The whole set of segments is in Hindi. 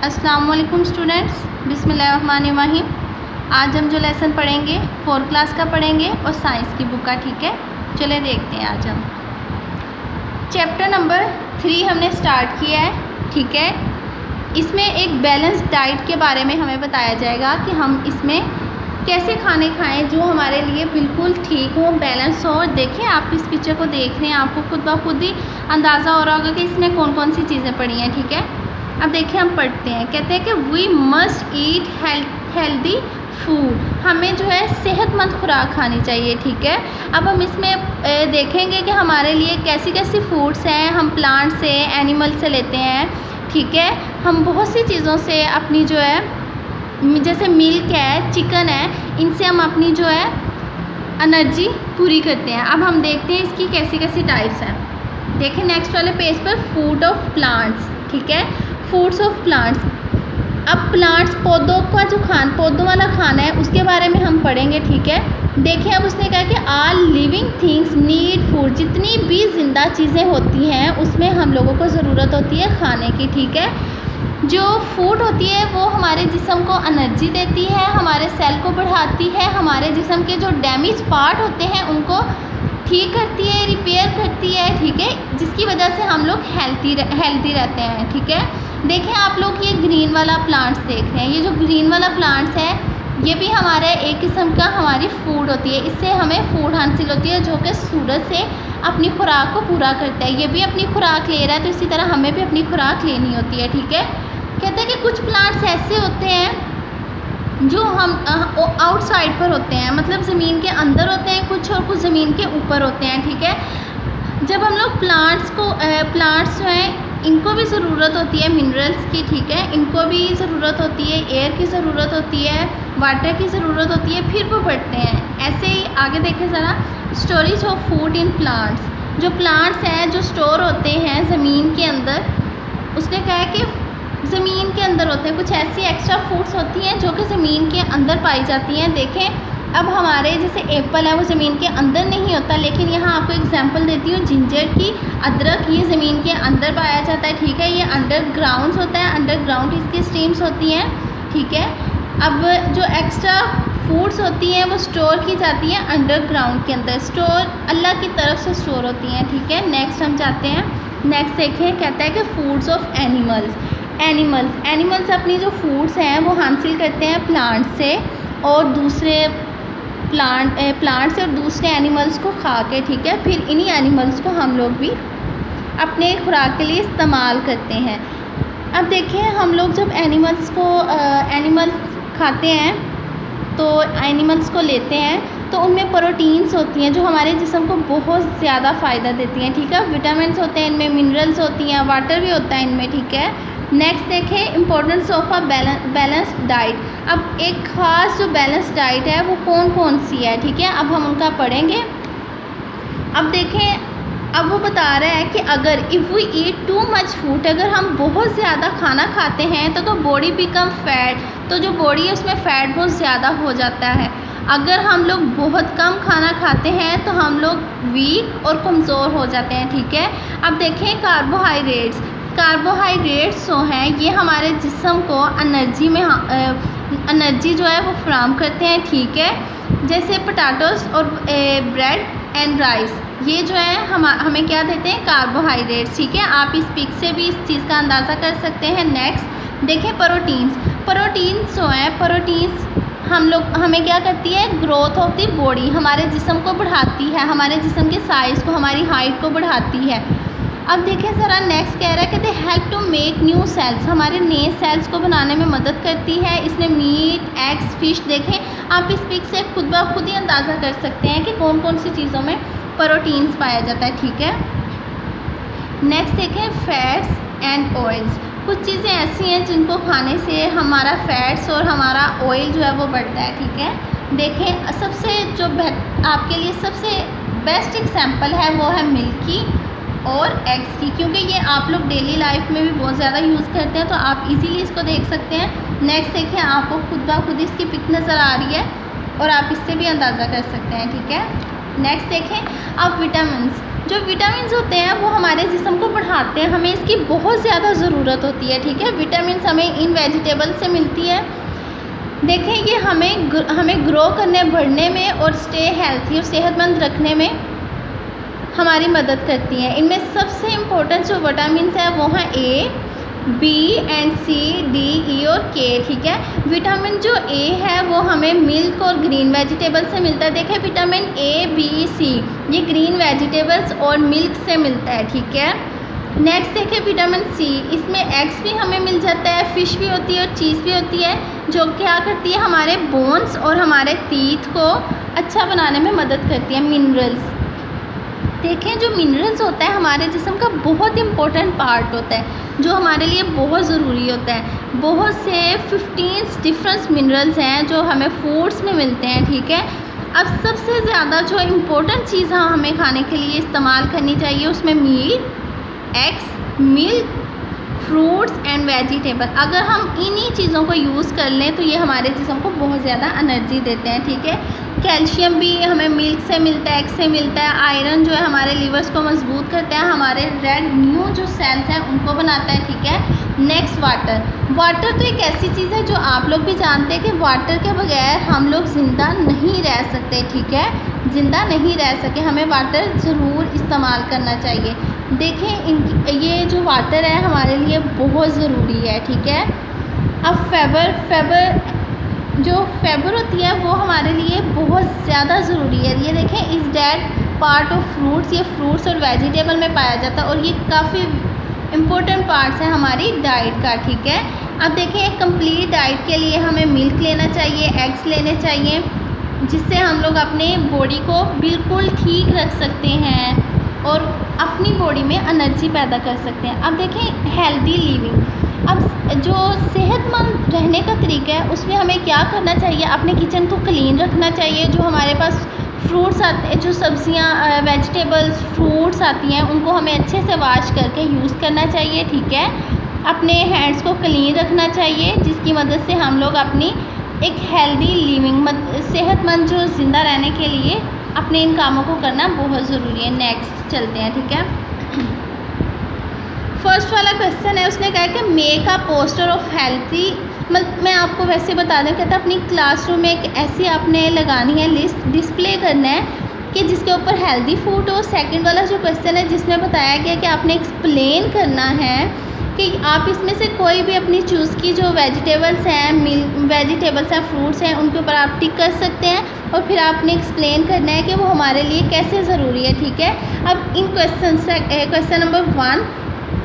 अस्सलाम वालेकुम स्टूडेंट्स, बिस्मिल्लाहिर्रहमानिर्रहीम। आज हम जो लेसन पढ़ेंगे 4 क्लास का पढ़ेंगे और साइंस की बुक का, ठीक है। चले देखते हैं। आज हम चैप्टर नंबर 3 हमने स्टार्ट किया है, ठीक है। इसमें एक बैलेंस डाइट के बारे में हमें बताया जाएगा कि हम इसमें कैसे खाने खाएं जो हमारे लिए बिल्कुल ठीक हो, बैलेंस हो। देखें, आप इस पिक्चर को देख रहे हैं, आपको खुद ब खुद ही अंदाज़ा हो रहा होगा कि इसमें कौन कौन सी चीज़ें पड़ी हैं, ठीक है। अब देखिए, हम पढ़ते हैं। कहते हैं कि we must eat healthy food, हमें जो है सेहतमंद खुराक खानी चाहिए, ठीक है। अब हम इसमें देखेंगे कि हमारे लिए कैसी कैसी फूड्स हैं। हम प्लांट से, एनिमल से लेते हैं, ठीक है। हम बहुत सी चीज़ों से अपनी जो है, जैसे मिल्क है, चिकन है, इनसे हम अपनी जो है एनर्जी पूरी करते हैं। अब हम देखते हैं इसकी कैसी कैसी टाइप्स हैं। देखें नेक्स्ट वाले पेज पर, फूड ऑफ प्लांट्स, ठीक है। Foods of plants. अब प्लांट्स, पौधों का जो पौधों वाला खाना है उसके बारे में हम पढ़ेंगे, ठीक है। देखिए, अब उसने कहा कि all living things need food, जितनी भी जिंदा चीज़ें होती हैं उसमें हम लोगों को ज़रूरत होती है खाने की, ठीक है। जो फूड होती है वो हमारे जिस्म को एनर्जी देती है, हमारे सेल को बढ़ाती है, हमारे जिस्म के जो डैमेज पार्ट होते हैं उनको ठीक करती है, रिपेयर करती है, ठीक है, जिसकी वजह से हम लोग हेल्दी रहते हैं, ठीक है। देखें आप लोग, ये ग्रीन वाला प्लांट्स देख रहे हैं। ये जो ग्रीन वाला प्लांट्स है ये भी हमारे एक किस्म का हमारी फूड होती है। इससे हमें फूड हासिल होती है जो कि सूरज से अपनी खुराक को पूरा करता है। ये भी अपनी खुराक ले रहा है, तो इसी तरह हमें भी अपनी खुराक लेनी होती है, ठीक है। कहते हैं कि कुछ प्लांट्स ऐसे होते हैं जो हम आउटसाइड पर होते हैं, मतलब ज़मीन के अंदर होते हैं कुछ, और कुछ ज़मीन के ऊपर होते हैं, ठीक है। जब हम लोग प्लांट्स जो हैं इनको भी ज़रूरत होती है मिनरल्स की, ठीक है। इनको भी ज़रूरत होती है, एयर की ज़रूरत होती है, वाटर की ज़रूरत होती है, फिर वो बढ़ते हैं। ऐसे ही आगे देखें ज़रा, storage of food in plants. जो प्लांट्स हैं जो स्टोर होते हैं ज़मीन के अंदर, उसने कहा है कि ज़मीन के अंदर होते हैं। कुछ ऐसी एक्स्ट्रा फूड्स होती हैं जो कि ज़मीन के अंदर पाई जाती हैं। देखें, अब हमारे जैसे एप्पल है वो ज़मीन के अंदर नहीं होता, लेकिन यहाँ आपको एग्जांपल देती हूँ जिंजर की, अदरक, ये ज़मीन के अंदर पाया जाता है, ठीक है। ये अंडरग्राउंड होता है, अंडरग्राउंड इसकी स्ट्रीम्स होती हैं, ठीक है। अब जो एक्स्ट्रा फूड्स होती हैं वो स्टोर की जाती हैं अंडरग्राउंड के अंदर, स्टोर अल्लाह की तरफ से स्टोर होती हैं, ठीक है। नेक्स्ट हम जाते हैं। नेक्स्ट देखें, कहता है कि फूड्स ऑफ एनिमल्स अपनी जो फूड्स हैं वो हासिल करते हैं प्लांट से और दूसरे प्लांट से और दूसरे एनिमल्स को खा के, ठीक है। फिर इन्हीं एनिमल्स को हम लोग भी अपने खुराक के लिए इस्तेमाल करते हैं। अब देखिए, हम लोग जब एनिमल्स खाते हैं तो एनिमल्स को लेते हैं तो उनमें प्रोटीन्स होती हैं जो हमारे जिस्म को बहुत ज़्यादा फ़ायदा देती हैं, ठीक है। विटामिन्स होते हैं इनमें, मिनरल्स होती हैं, वाटर भी होता है इनमें, ठीक है। नेक्स्ट देखें, importance of a balanced diet. अब एक ख़ास जो बैलेंस डाइट है वो कौन कौन सी है, ठीक है। अब हम उनका पढ़ेंगे। अब देखें, अब वो बता रहा है कि अगर if we eat too much food, अगर हम बहुत ज़्यादा खाना खाते हैं तो बॉडी बिकम फैट, तो जो बॉडी है उसमें फ़ैट बहुत ज़्यादा हो जाता है। अगर हम लोग बहुत कम खाना खाते हैं तो हम लोग वीक और कमज़ोर हो जाते हैं, ठीक है। अब देखें, कार्बोहाइड्रेट्स जो हैं ये हमारे जिस्म को एनर्जी जो है वो फराहम करते हैं, ठीक है। जैसे पोटैटोस और ब्रेड एंड राइस, ये जो है हमें क्या देते हैं, कार्बोहाइड्रेट्स, ठीक है। आप इस पिक से भी इस चीज़ का अंदाज़ा कर सकते हैं। नेक्स्ट देखें, प्रोटीन्स जो हैं, प्रोटीन्स हमें क्या करती है, ग्रोथ ऑफ द बॉडी, हमारे जिस्म को बढ़ाती है, हमारे जिस्म के साइज़ को, हमारी हाइट को बढ़ाती है। अब देखें ज़रा, नेक्स्ट कह रहा है कि they help to make new cells, हमारे नए सेल्स को बनाने में मदद करती है। इसमें मीट, एग्स, फिश, देखें आप इस पिक से खुद ब खुद ही अंदाज़ा कर सकते हैं कि कौन कौन सी चीज़ों में प्रोटीन्स पाया जाता है, ठीक है। नेक्स्ट देखें, फैट्स एंड ऑयल्स। कुछ चीज़ें ऐसी हैं जिनको खाने से हमारा फैट्स और हमारा ऑयल जो है वो बढ़ता है, ठीक है। देखें, सबसे जो आपके लिए सबसे बेस्ट एग्जांपल है वो है मिल्की और एग्स की, क्योंकि ये आप लोग डेली लाइफ में भी बहुत ज़्यादा यूज़ करते हैं, तो आप इजीली इसको देख सकते हैं। नेक्स्ट देखें, आपको खुद ब खुद इसकी पिक नज़र आ रही है और आप इससे भी अंदाज़ा कर सकते हैं, ठीक है। नेक्स्ट देखें, अब जो विटामिन होते हैं वो हमारे जिस्म को बढ़ाते हैं, हमें इसकी बहुत ज़्यादा ज़रूरत होती है, ठीक है। विटामिन हमें इन वेजिटेबल से मिलती है। देखें ये हमें ग्रो करने, बढ़ने में और स्टे हेल्थी और सेहतमंद रखने में हमारी मदद करती हैं। इनमें सबसे इम्पोर्टेंट जो विटामिन है वो हैं ए, बी एंड सी, डी, ई और के, ठीक है। विटामिन जो ए है वो हमें मिल्क और ग्रीन वेजिटेबल से मिलता है। देखें विटामिन ए, बी, सी ये ग्रीन वेजिटेबल्स और मिल्क से मिलता है, ठीक है। नेक्स्ट देखें विटामिन सी, इसमें एग्स भी हमें मिल जाता है, फ़िश भी होती है और चीज़ भी होती है, जो क्या करती है हमारे बोन्स और हमारे टीथ को अच्छा बनाने में मदद करती है। मिनरल्स देखें, जो मिनरल्स होता है हमारे जिस्म का बहुत इम्पोर्टेंट पार्ट होता है, जो हमारे लिए बहुत ज़रूरी होता है। बहुत से 15 डिफरेंट मिनरल्स हैं जो हमें फूड्स में मिलते हैं, ठीक है। अब सबसे ज़्यादा जो इम्पोर्टेंट चीज़ हमें खाने के लिए इस्तेमाल करनी चाहिए उसमें meat, eggs, milk, fruits and vegetable. अगर हम इन्हीं चीज़ों को यूज़ कर लें तो ये हमारे जिस्म को बहुत ज़्यादा एनर्जी देते हैं, ठीक है। कैल्शियम भी हमें मिल्क से मिलता है, एग से मिलता है। आयरन जो है हमारे लीवर्स को मजबूत करता है, हमारे रेड न्यू जो सेल्स हैं उनको बनाता है, ठीक है। नेक्स्ट वाटर तो एक ऐसी चीज़ है जो आप लोग भी जानते हैं कि वाटर के बगैर हम लोग ज़िंदा नहीं रह सकते, ठीक है। ज़िंदा नहीं रह सके, हमें वाटर ज़रूर इस्तेमाल करना चाहिए। देखें ये जो वाटर है हमारे लिए बहुत ज़रूरी है, ठीक है। अब फाइबर होती है वो हमारे लिए बहुत ज़्यादा ज़रूरी है। ये देखें इस डेट पार्ट ऑफ फ्रूट्स, ये फ्रूट्स और वेजिटेबल में पाया जाता है और ये काफ़ी इम्पोर्टेंट पार्ट्स हैं हमारी डाइट का, ठीक है। अब देखें एक कंप्लीट डाइट के लिए हमें मिल्क लेना चाहिए, एग्स लेने चाहिए, जिससे हम लोग अपने बॉडी को बिल्कुल ठीक रख सकते हैं और अपनी बॉडी में एनर्जी पैदा कर सकते हैं। अब देखें हेल्दी लिविंग, अब जो सेहतमंद रहने का तरीका है उसमें हमें क्या करना चाहिए, अपने किचन को क्लीन रखना चाहिए। जो हमारे पास फ्रूट्स आते हैं, जो सब्जियां, वेजिटेबल्स, फ्रूट्स आती हैं उनको हमें अच्छे से वॉश करके यूज़ करना चाहिए, ठीक है। अपने हैंड्स को क्लीन रखना चाहिए, जिसकी मदद से हम लोग अपनी एक हेल्दी लिविंग, सेहतमंद जो ज़िंदा रहने के लिए अपने इन कामों को करना बहुत ज़रूरी है। नेक्स्ट चलते हैं, ठीक है। फर्स्ट वाला क्वेश्चन है, उसने कहा कि make a poster of healthy, मैं आपको वैसे बता दूं, कहता अपनी क्लासरूम में एक ऐसी आपने लगानी है लिस्ट, डिस्प्ले करना है कि जिसके ऊपर हेल्दी फूड हो। सेकंड वाला जो क्वेश्चन है जिसमें बताया गया कि आपने एक्सप्लेन करना है कि आप इसमें से कोई भी अपनी चूज़ की जो वेजिटेबल्स हैं, फ्रूट्स हैं, उनके ऊपर आप टिक कर सकते हैं और फिर आपने एक्सप्लेन करना है कि वो हमारे लिए कैसे ज़रूरी है, ठीक है। अब इन क्वेश्चन नंबर 1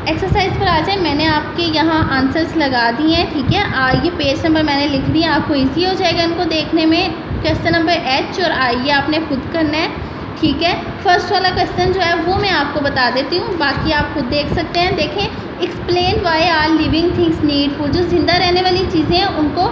एक्सरसाइज पर आ जाए। मैंने आपके यहाँ आंसर्स लगा दिए हैं, ठीक है। ये पेज नंबर मैंने लिख दिया, आपको ईजी हो जाएगा इनको देखने में। क्वेश्चन नंबर H और I ये आपने खुद करना है, ठीक है। फर्स्ट वाला क्वेश्चन जो है वो मैं आपको बता देती हूँ, बाकी आप खुद देख सकते हैं। देखें, explain why are living things need food, जो ज़िंदा रहने वाली चीज़ें हैं उनको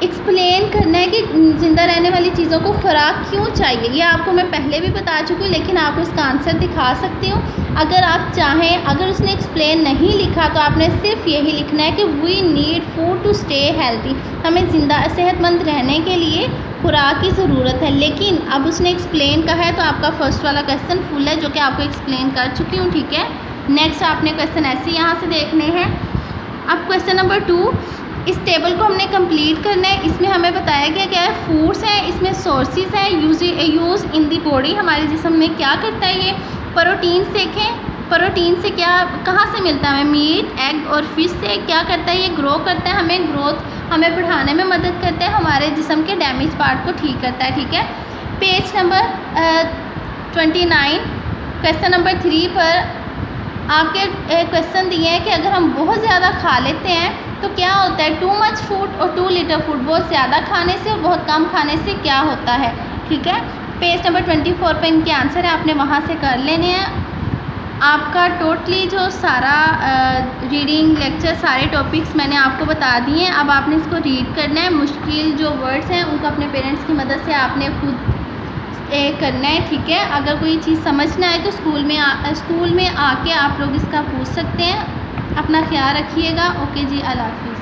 एक्सप्लेन करना है कि ज़िंदा रहने वाली चीज़ों को खुराक क्यों चाहिए। ये आपको मैं पहले भी बता चुकी हूँ, लेकिन आपको इसका आंसर दिखा सकती हूँ अगर आप चाहें। अगर उसने एक्सप्लेन नहीं लिखा तो आपने सिर्फ यही लिखना है कि we need food to stay healthy, हमें ज़िंदा सेहतमंद रहने के लिए खुराक की ज़रूरत है। लेकिन अब उसने एक्सप्लेन कहा है तो आपका फर्स्ट वाला क्वेश्चन फुल है, जो कि आपको एक्सप्लेन कर चुकी हूँ, ठीक है। नेक्स्ट आपने क्वेश्चन ऐसे यहाँ से देखने हैं। अब क्वेश्चन नंबर 2, इस टेबल को हमने कंप्लीट करना है। इसमें हमें बताया गया क्या है, फूड्स हैं, इसमें सोर्सेज हैं, यूज़ इन दी बॉडी, हमारे जिस्म में क्या करता है। ये प्रोटीन्स देखें, प्रोटीन से क्या, कहाँ से मिलता है हमें, मीट, एग और फिश से। क्या करता है, ये ग्रो करता है, हमें ग्रोथ हमें बढ़ाने में मदद करता है, हमारे जिस्म के डैमेज पार्ट को ठीक करता है, ठीक है। पेज नंबर 29 क्वेश्चन नंबर 3 पर आपके क्वेश्चन दिए हैं कि अगर हम बहुत ज़्यादा खा लेते हैं तो क्या होता है। टू मच फूड और 2 लीटर फूड, बहुत ज़्यादा खाने से और बहुत कम खाने से क्या होता है, ठीक है। पेज नंबर 24 पे इनके आंसर है, आपने वहाँ से कर लेने हैं। आपका टोटली जो सारा रीडिंग लेक्चर, सारे टॉपिक्स मैंने आपको बता दिए हैं। अब आपने इसको रीड करना है। मुश्किल जो वर्ड्स हैं उनको अपने पेरेंट्स की मदद से आपने खुद करना है, ठीक है। अगर कोई चीज़ समझ ना आए तो स्कूल में आके आप लोग इसका पूछ सकते हैं। अपना ख्याल रखिएगा। ओके जी, अल्लाह हाफ़िज़।